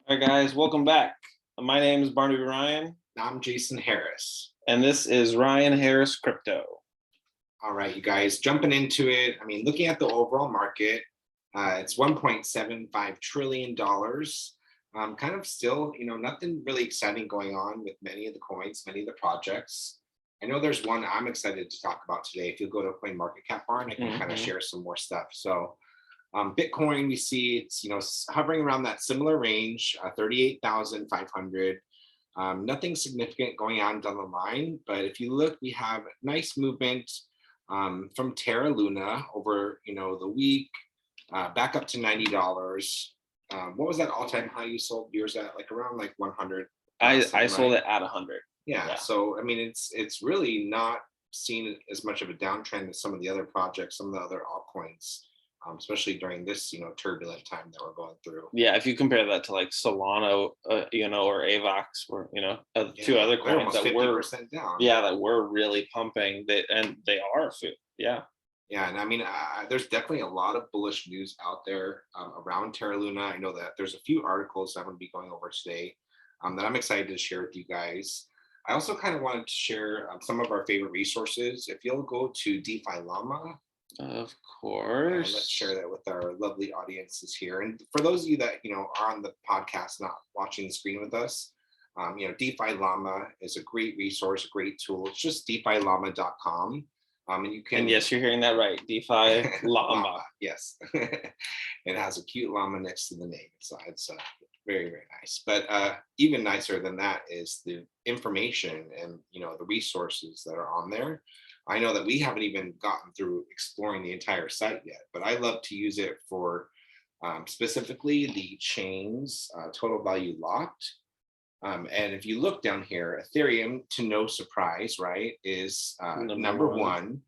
All right, guys, welcome back. My name is Barnaby Ryan, I'm Jason Harris. and this is Ryan Harris Crypto. All right, you guys, jumping into it. I mean, looking at the overall market, it's $1.75 trillion. Kind of still, nothing really exciting going on with many of the coins, many of the projects. I know there's one I'm excited to talk about today. If you go to CoinMarketCap Barn, I can kind of Mhm. share some more stuff. So, Bitcoin, we see it's hovering around that similar range, 38,500. Nothing significant going on down the line, but if you look, we have nice movement from Terra Luna over the week, back up to $90. What was that all-time high you sold yours at? Like around like 100,000, I sold right? it at 100. Yeah. Yeah. So I mean, it's really not seen as much of a downtrend as some of the other projects, some of the other altcoins, especially during this turbulent time that we're going through. Yeah, if you compare that to like Solana, or Avax, or two Yeah, other they're coins almost that were, 50% down. yeah, that were really pumping, and they are, yeah. Yeah, and I mean, there's definitely a lot of bullish news out there around Terra Luna. I know that there's a few articles that I'm going to be going over today that I'm excited to share with you guys. I also kind of wanted to share some of our favorite resources. If you'll go to DeFi Llama, Of and let's share course. that with our lovely audiences here. And for those of you that are on the podcast, not watching the screen with us, DeFi Llama is a great resource, a great tool. It's just DeFiLlama.com. And you And can yes, you're hearing that right. DeFi Llama. llama, yes. It has a cute llama next to the name. So it's very, very nice. But even nicer than that is the information and the resources that are on there. I know that we haven't even gotten through exploring the entire site yet, but I love to use it for specifically the chains total value locked. And if you look down here, Ethereum, to no surprise, right, is Number number one.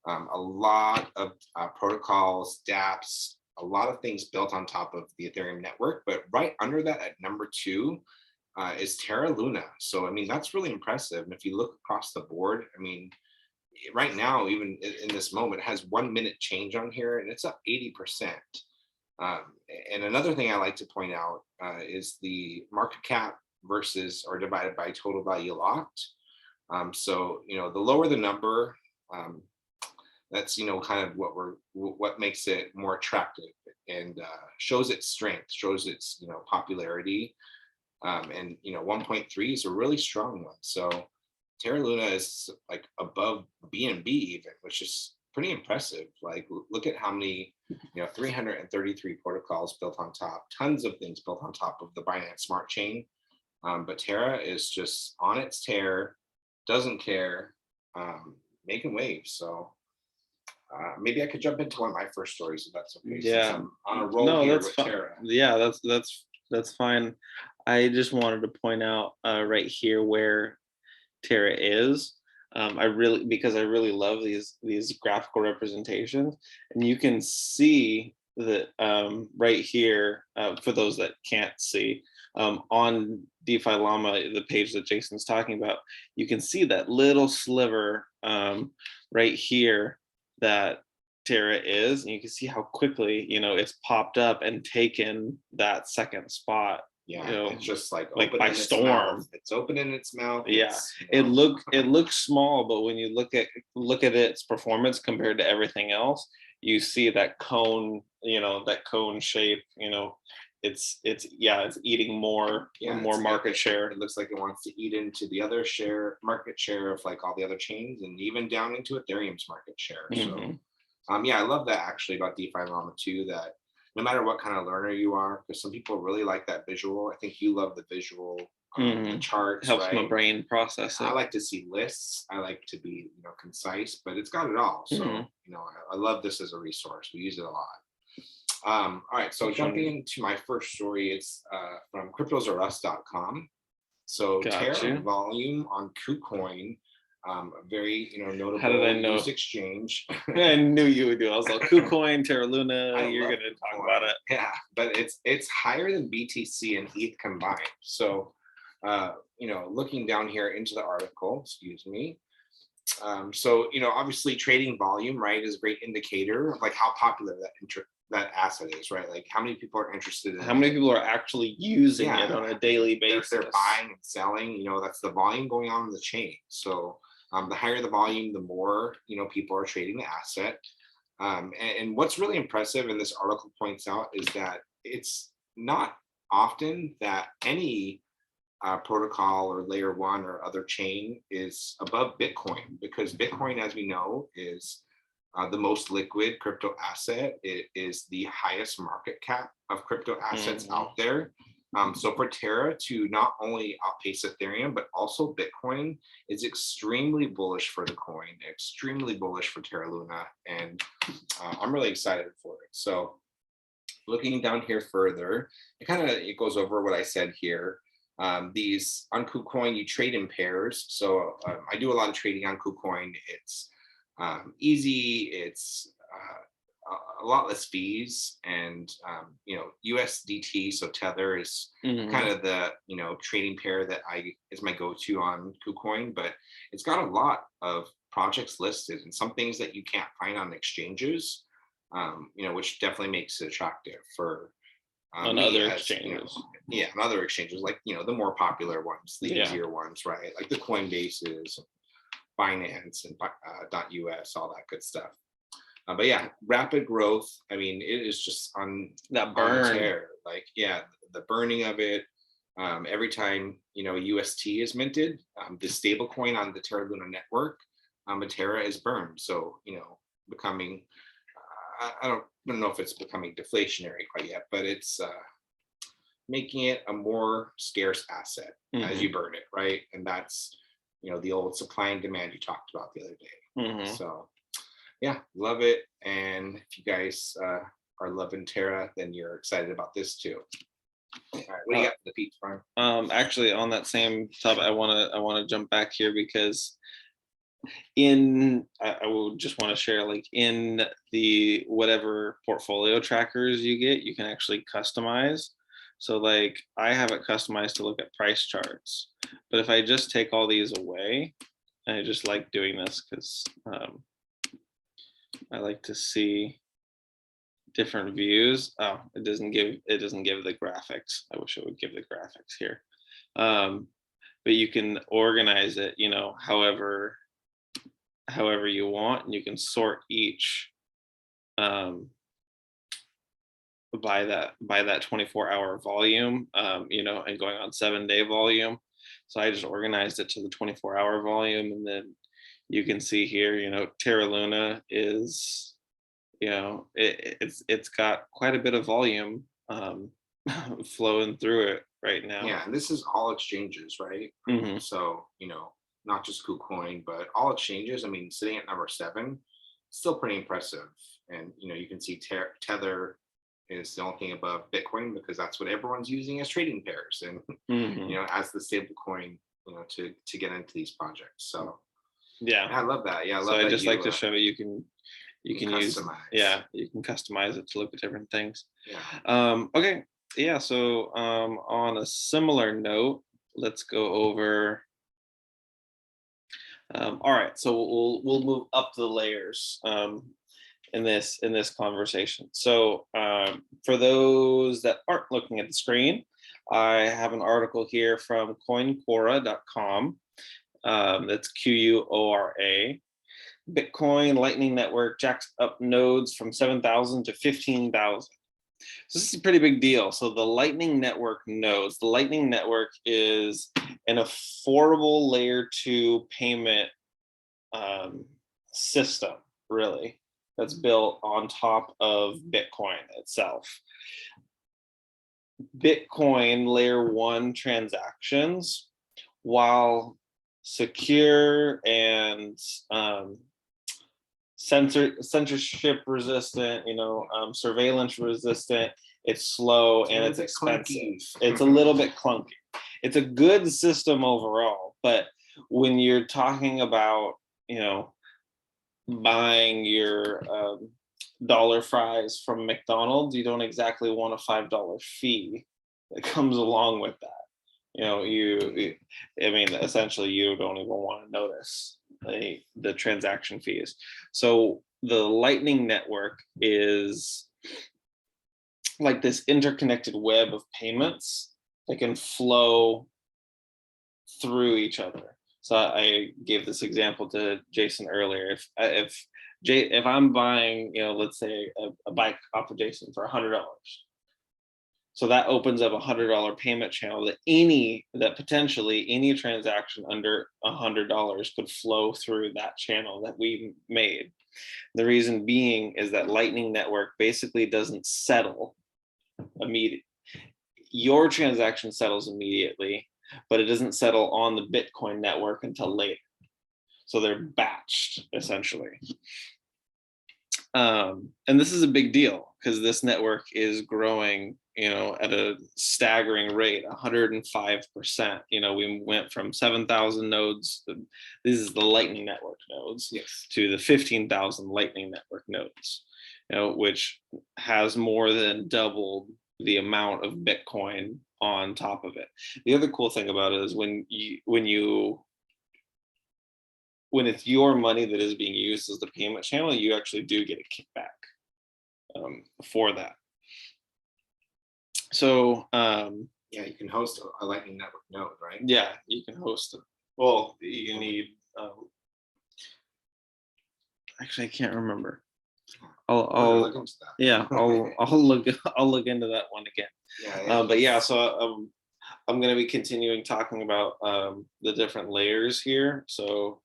one. A lot of protocols, dApps, a lot of things built on top of the Ethereum network. But right under that at number two is Terra Luna. So, I mean, that's really impressive. And if you look across the board, I mean, right now, even in this moment, it has 1 minute change on here and it's up 80%. Um, and another thing I like to point out is the market cap versus or divided by total value locked. So the lower the number, that's kind of what makes it more attractive and shows its strength, shows its popularity. And 1.3 is a really strong one. So Terra Luna is like above BNB even, which is pretty impressive. Like look at how many 333 protocols built on top, tons of things built on top of the Binance Smart Chain. But Terra is just on its tear, doesn't care, making waves. So maybe I could jump into one of my first stories if that's okay, since Yeah. I'm on a roll No, here that's with fine. Terra. Yeah, that's fine. I just wanted to point out right here where Terra is. Because I really love these graphical representations, and you can see that right here, for those that can't see, on DeFi Llama, the page that Jason's talking about, you can see that little sliver right here that Terra is, and you can see how quickly it's popped up and taken that second spot. Yeah, it's just like Like open by in its storm. mouth. It's open in its mouth. Yeah, It's, it looks small, but when you look at its performance compared to everything else, you see that cone, that cone shape. It's eating more yeah, more market share. it looks like it wants to eat into the other market share of like all the other chains, and even down into Ethereum's market share. So Mhm. yeah, I love that actually about DeFi Llama too, that no matter what kind of learner you are, because some people really like that visual. I think you love the visual, the charts, Helps my right? brain process I it. like to see lists. I like to be, concise, but it's got it all. So, Mhm. I love this as a resource. We use it a lot. All right, so Which one? jumping into my first story, it's from cryptosaurus.com. So Got Terra you. volume on KuCoin, a very How did I notable know? used exchange. I knew you would do it. I was like, KuCoin, Terra Luna. I You're love gonna talk about KuCoin. it. Yeah, but it's higher than BTC and ETH combined. So, looking down here into the article, excuse me. So obviously trading volume, right, is a great indicator of like how popular that that asset is, right? Like how many people are interested in How many it? people are actually using it Yeah, on a daily basis? they're buying and selling, that's the volume going on in the chain. So the higher the volume, the more people are trading the asset. And what's really impressive, and this article points out, is that it's not often that any protocol or layer one or other chain is above Bitcoin, because Bitcoin, as we know, is the most liquid crypto asset. It is the highest market cap of crypto assets out there. So for Terra to not only outpace Ethereum, but also Bitcoin is extremely bullish for the coin, extremely bullish for Terra Luna. And I'm really excited for it. So looking down here further, it goes over what I said here. These on KuCoin, you trade in pairs. So I do a lot of trading on KuCoin. It's easy. It's a lot less fees, and USDT. So Tether is kind of the trading pair that is my go-to on KuCoin. But it's got a lot of projects listed, and some things that you can't find on exchanges. Which definitely makes it attractive for on other exchanges. On other exchanges, like the more popular ones, the easier ones, right? Like the Coinbases, Binance, and .us, all that good stuff. But yeah, rapid growth. I mean, it is just on that burn. Tear. Like, the burning of it. Every time UST is minted, the stable coin on the Terra Luna network, Terra is burned. So becoming. I don't know if it's becoming deflationary quite yet, but it's making it a more scarce asset as you burn it, right? And that's the old supply and demand you talked about the other day. So yeah, love it. And if you guys are loving Terra, then you're excited about this too. All right, what do you got for the peeps, Brian? Actually, on that same topic, I want to jump back here because I will just want to share, like, in the whatever portfolio trackers you get, you can actually customize. So like I have it customized to look at price charts, but if I just take all these away, and I just like doing this because I like to see different views. Oh, it doesn't give the graphics. I wish it would give the graphics here. But you can organize it, however you want, and you can sort each by that 24-hour volume, and going on 7-day volume. So I just organized it to the 24-hour volume, and then you can see here, Terra Luna is, it's got quite a bit of volume flowing through it right now. Yeah, and this is all exchanges, right? So not just KuCoin, but all exchanges. I mean, sitting at number 7, still pretty impressive. And you can see Tether is the only thing above Bitcoin because that's what everyone's using as trading pairs, and as the stable coin, to get into these projects. So yeah, I love that. Yeah, I love so I that just like to show you can use customize. You can customize it to look at different things. Yeah. Okay. Yeah. So on a similar note, let's go over. All right, so we'll move up the layers in this conversation. So for those that aren't looking at the screen, I have an article here from coinquora.com. That's QUORA. Bitcoin Lightning Network jacks up nodes from 7,000 to 15,000. So this is a pretty big deal. So the Lightning Network nodes, the Lightning Network is an affordable layer 2 payment system, really, that's built on top of Bitcoin itself. Bitcoin layer 1 transactions, while secure and censorship resistant, surveillance resistant, it's slow and it's expensive. It's a little bit clunky. It's a good system overall, but when you're talking about, buying your dollar fries from McDonald's, you don't exactly want a $5 fee that comes along with that. Essentially you don't even want to notice the transaction fees. So the Lightning Network is like this interconnected web of payments that can flow through each other. So I gave this example to Jason earlier. If I'm buying, let's say a bike off of Jason for $100, so that opens up $100 payment channel that potentially any transaction under $100 could flow through that channel that we made. The reason being is that Lightning Network basically doesn't settle immediately. Your transaction settles immediately, but it doesn't settle on the Bitcoin network until later. So they're batched essentially. And this is a big deal because this network is growing, at a staggering rate, 105%. We went from 7,000 nodes, this is the Lightning Network nodes, Yes. to the 15,000 Lightning Network nodes, which has more than doubled the amount of Bitcoin on top of it. The other cool thing about it is when it's your money that is being used as the payment channel, you actually do get a kickback for that. So yeah, you can host a Lightning Network node, right? Yeah, you can host it. Well, you need. Actually, I can't remember. I'll look into that. Yeah, I'll look into that one again. Yeah. But yeah, so I'm going to be continuing talking about the different layers here. So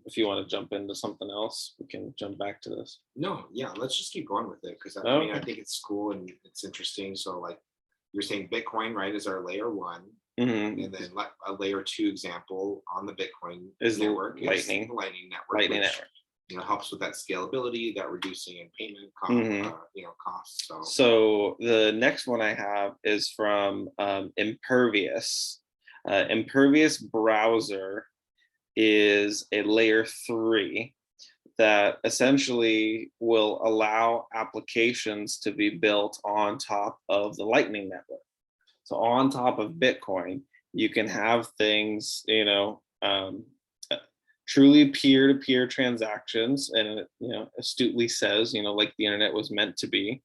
if you want to jump into something else, we can jump back to this. No, yeah, let's just keep going with it because I mean, I think it's cool and it's interesting. So like you're saying Bitcoin, right, is our layer one. Mm-hmm. And then a layer two example on the Bitcoin is network Lightning. Is the Lightning Network. Lightning Network. Helps with that scalability, that reducing in payment costs. So the next one I have is from Impervious. Impervious browser is a layer 3 that essentially will allow applications to be built on top of the Lightning Network. So on top of Bitcoin, you can have things, truly peer-to-peer transactions, and it astutely says, like the internet was meant to be,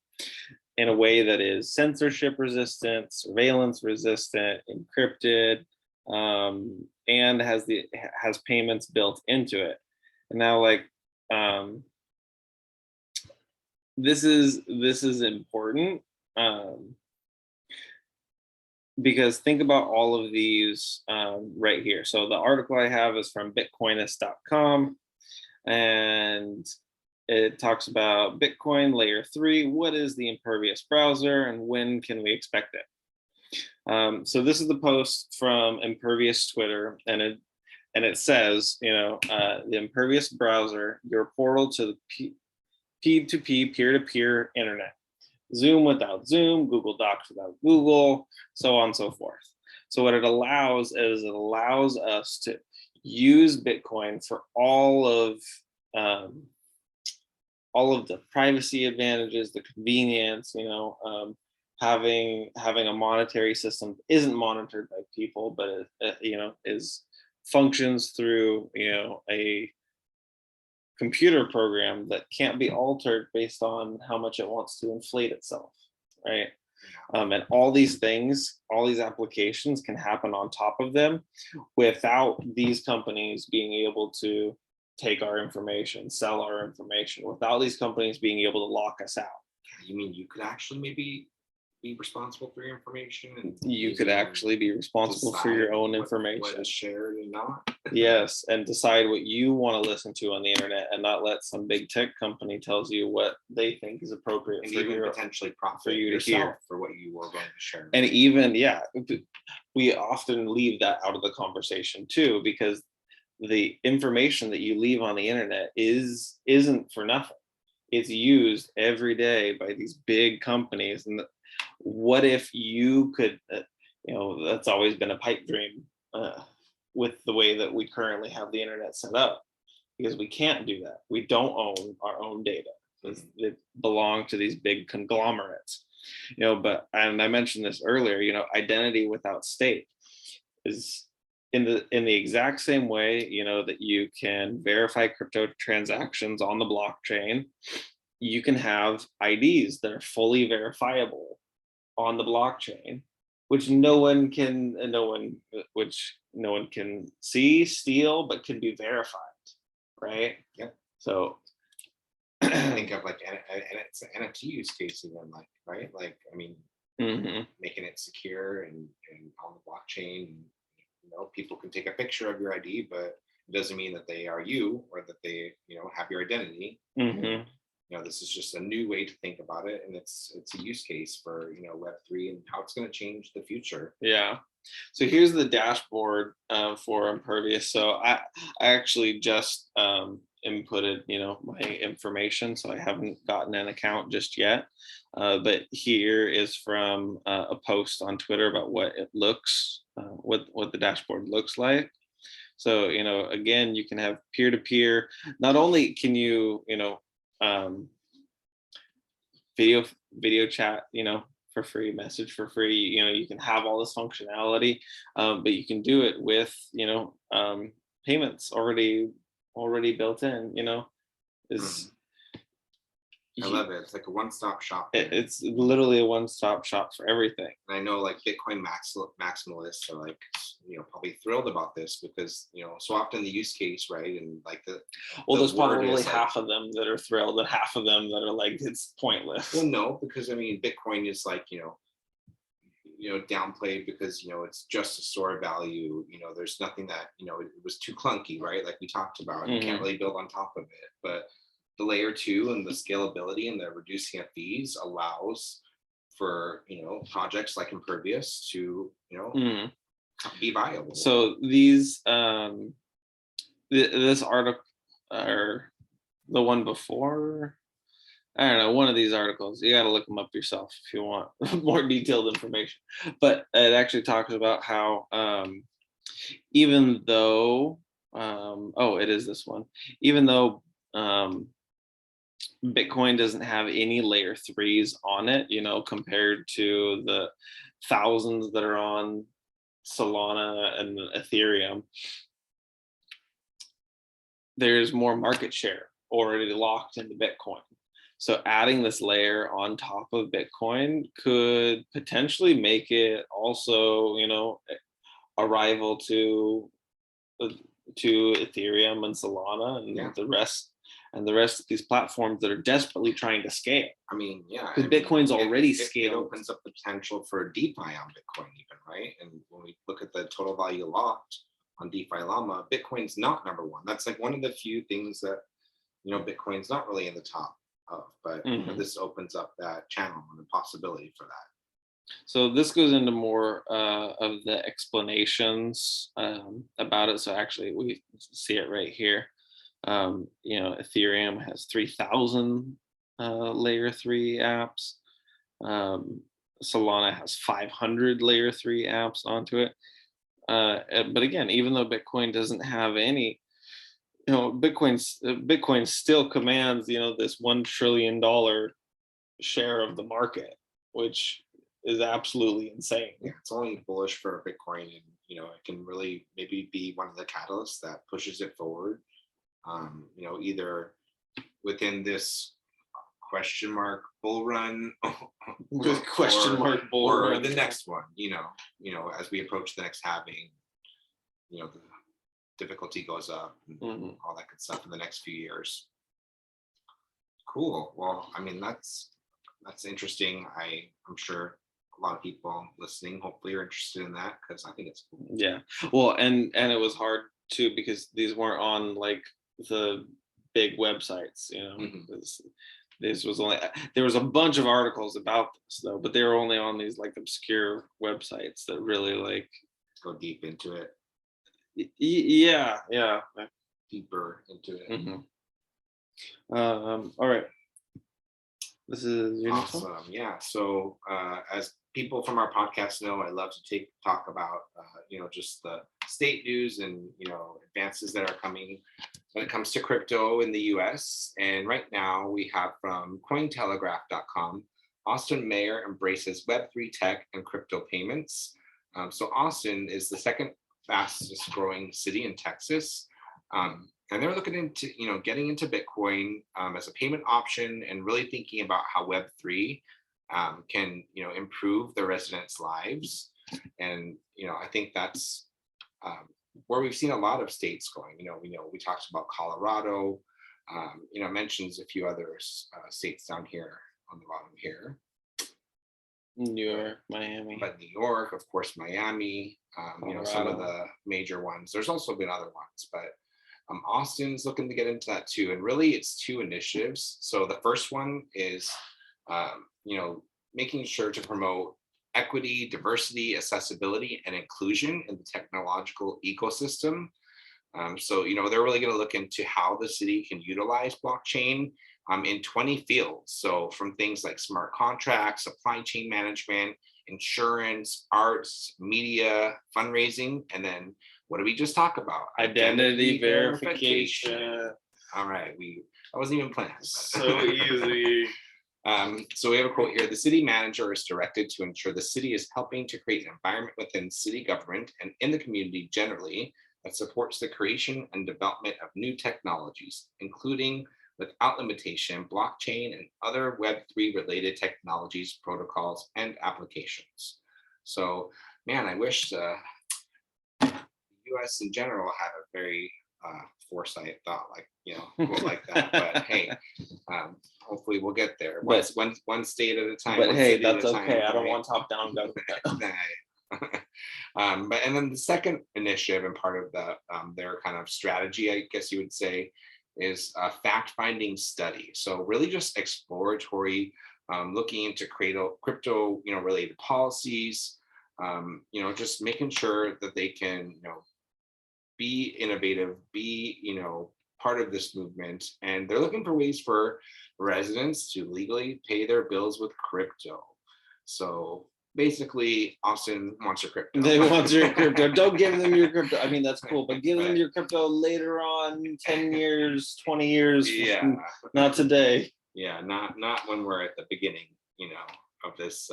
in a way that is censorship resistant, surveillance resistant, encrypted, and has payments built into it. And now, this is important, because think about all of these right here. So the article I have is from bitcoinist.com, and it talks about Bitcoin layer 3. What is the Impervious browser and when can we expect it? So this is the post from Impervious Twitter, and it says, the Impervious browser, your portal to the P2P, peer-to-peer internet. Zoom without Zoom, Google Docs without Google, so on and so forth. So what it allows is it allows us to use Bitcoin for all of the privacy advantages, the convenience, having a monetary system isn't monitored by people, but is functions through a computer program that can't be altered based on how much it wants to inflate itself, right? And all these things, all these applications can happen on top of them without these companies being able to take our information, sell our information, without these companies being able to lock us out. You mean you could actually maybe be responsible for your information, and you could actually be responsible for your own information, what is shared and not? Yes, and decide what you want to listen to on the internet, and not let some big tech company tells you what they think is appropriate and for even your, potentially profit for you to yourself hear for what you are going to share. And even we often leave that out of the conversation too, because the information that you leave on the internet isn't for nothing. It's used every day by these big companies. And what if you could, that's always been a pipe dream with the way that we currently have the internet set up, because we can't do that. We don't own our own data. It belong to these big conglomerates, but, and I mentioned this earlier, identity without state is in the exact same way, that you can verify crypto transactions on the blockchain. You can have IDs that are fully verifiable on the blockchain, which no one can, which no one can see, steal, but can be verified, right? Yep. So think of like it's an NFT use case even, like, right? Like, I mean, making it secure and on the blockchain. You know, people can take a picture of your ID, but it doesn't mean that they are you or that they, you know, have your identity. You know, this is just a new way to think about it, and it's a use case for, you know, Web3 and how it's going to change the future. Yeah. So here's the dashboard for Impervious. So I actually just inputted, you know, my information, so I haven't gotten an account just yet. But here is from a post on Twitter about what it looks, what the dashboard looks like. So, you know, again, you can have peer-to-peer. Not only can you, you know, video chat, you know, for free, message for free, you know, you can have all this functionality, but you can do it with, you know, payments already built in, you know, is I love it. It's like a one-stop shop. It's literally a one-stop shop for everything. And I know like Bitcoin maximalists are like, you know, probably thrilled about this because, you know, so often the use case, right? And like there's probably half of them that are thrilled and half of them that are like, it's pointless. Well, no, because I mean, Bitcoin is like, you know, downplayed because, you know, it's just a store of value. You know, there's nothing that, you know, it was too clunky, right? Like we talked about, you can't really build on top of it. But the layer 2 and the scalability and the reducing of fees allows for, you know, projects like Impervious to, you know, be viable. So these this article, or the one before, I don't know, one of these articles, you got to look them up yourself if you want more detailed information. But it actually talks about how even though it is this one, even though Bitcoin doesn't have any layer 3s on it, you know, compared to the thousands that are on Solana and Ethereum, there's more market share already locked into Bitcoin. So adding this layer on top of Bitcoin could potentially make it also, you know, a rival to Ethereum and Solana and the rest of these platforms that are desperately trying to scale. I mean, yeah, because Bitcoin's already scaled. It opens up the potential for DeFi on Bitcoin, even, right? And when we look at the total value locked on DeFi Llama, Bitcoin's not number one. That's like one of the few things that, you know, Bitcoin's not really in the top of, but you know, this opens up that channel and the possibility for that. So this goes into more of the explanations about it. So actually, we see it right here. You know, Ethereum has 3,000 layer 3 apps. Solana has 500 layer 3 apps onto it. But again, even though Bitcoin doesn't have any, you know, Bitcoin still commands, you know, this $1 trillion share of the market, which is absolutely insane. Yeah, it's only bullish for Bitcoin, and you know, it can really maybe be one of the catalysts that pushes it forward. You know, either within this question mark bull run, or the next one. You know, as we approach the next halving, you know, the difficulty goes up and all that good stuff in the next few years. Cool. Well, I mean, that's interesting. I'm sure a lot of people listening hopefully are interested in that, because I think it's cool. Yeah. Well, and it was hard too because these weren't on like the big websites, you know. This was only, there was a bunch of articles about this though, but they were only on these like obscure websites that really like go deep into it. Yeah. Deeper into it. All right. This is your awesome. Yeah. So as people from our podcast know, I love to talk about you know, just the state news and, you know, advances that are coming when it comes to crypto in the US. And right now we have from Cointelegraph.com, Austin Mayor embraces Web3 tech and crypto payments. So Austin is the second fastest growing city in Texas. And they're looking into, you know, getting into Bitcoin as a payment option and really thinking about how Web3 can, improve the residents' lives. And, I think that's where we've seen a lot of states going. We talked about Colorado, mentions a few other states down here on the bottom here. New York, Miami. But New York, of course, Miami, some of Colorado. the major ones. There's also been other ones, but Austin's looking to get into that too. And really, it's two initiatives. So the first one is, making sure to promote equity, diversity, accessibility, and inclusion in the technological ecosystem. So, they're really going to look into how the city can utilize blockchain in 20 fields. So from things like smart contracts, supply chain management, insurance, arts, media, fundraising, and then what did we just talk about? Identity verification. All right, I wasn't even planned. So easy. So we have a quote here: the city manager is directed to ensure the city is helping to create an environment within city government and in the community generally that supports the creation and development of new technologies, including, without limitation, blockchain and other Web3 related technologies, protocols, and applications. So, man, I wish the US in general had a very foresight thought quote like that. But hey, hopefully we'll get there. One state at a time. But hey, city at that's a time, okay. I don't right? want top-down government. And then the second initiative and part of their kind of strategy, I guess you would say, is a fact-finding study. So really just exploratory, looking into crypto, related policies, just making sure that they can, be innovative, be, part of this movement. And they're looking for ways for residents to legally pay their bills with crypto. So basically, Austin wants your crypto. They want your crypto. Don't give them your crypto. I mean, that's cool, but give them your crypto later on, 10 years, 20 years. Yeah. Not today. Yeah, not when we're at the beginning, of this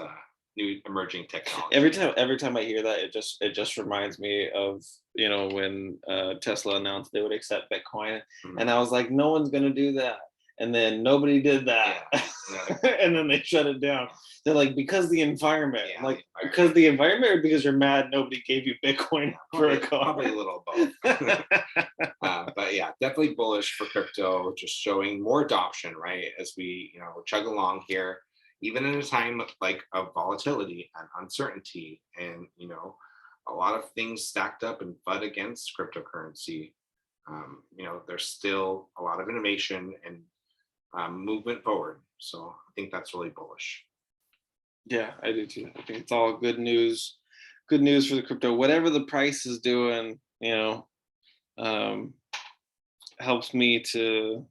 new emerging technology. Every time I hear that, it just reminds me of, when Tesla announced they would accept Bitcoin, and I was like, no one's gonna do that. And then nobody did that. Yeah. And then they shut it down. They're like, because the environment. Yeah, like, because the environment, or because you're mad nobody gave you Bitcoin for a car? Probably a little both. But yeah, definitely bullish for crypto, just showing more adoption, right? As we, chug along here, even in a time like of volatility and uncertainty, and, a lot of things stacked up and FUD against cryptocurrency. There's still a lot of innovation and movement forward. So I think that's really bullish. Yeah, I do too. I think it's all good news. Good news for the crypto. Whatever the price is doing, helps me to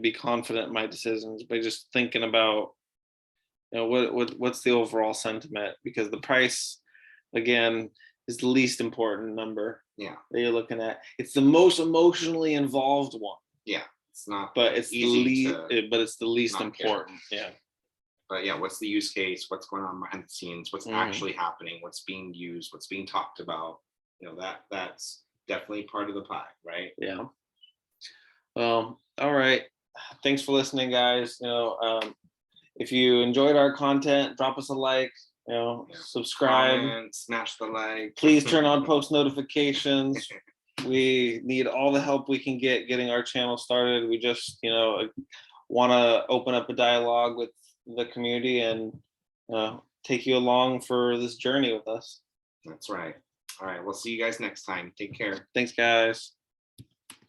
be confident in my decisions by just thinking about, what's the overall sentiment, because the price, again, is the least important number. Yeah, that you're looking at. It's the most emotionally involved one. Yeah, it's not, but it's the least important. Care. Yeah. But yeah, what's the use case? What's going on behind the scenes? What's actually happening? What's being used? What's being talked about? That's definitely part of the pie, right? Yeah. All right. Thanks for listening, guys. If you enjoyed our content, drop us a like. Subscribe. Comment, smash the like. Please turn on post notifications. We need all the help we can get getting our channel started. We just, want to open up a dialogue with the community and take you along for this journey with us. That's right. All right. We'll see you guys next time. Take care. Thanks, guys.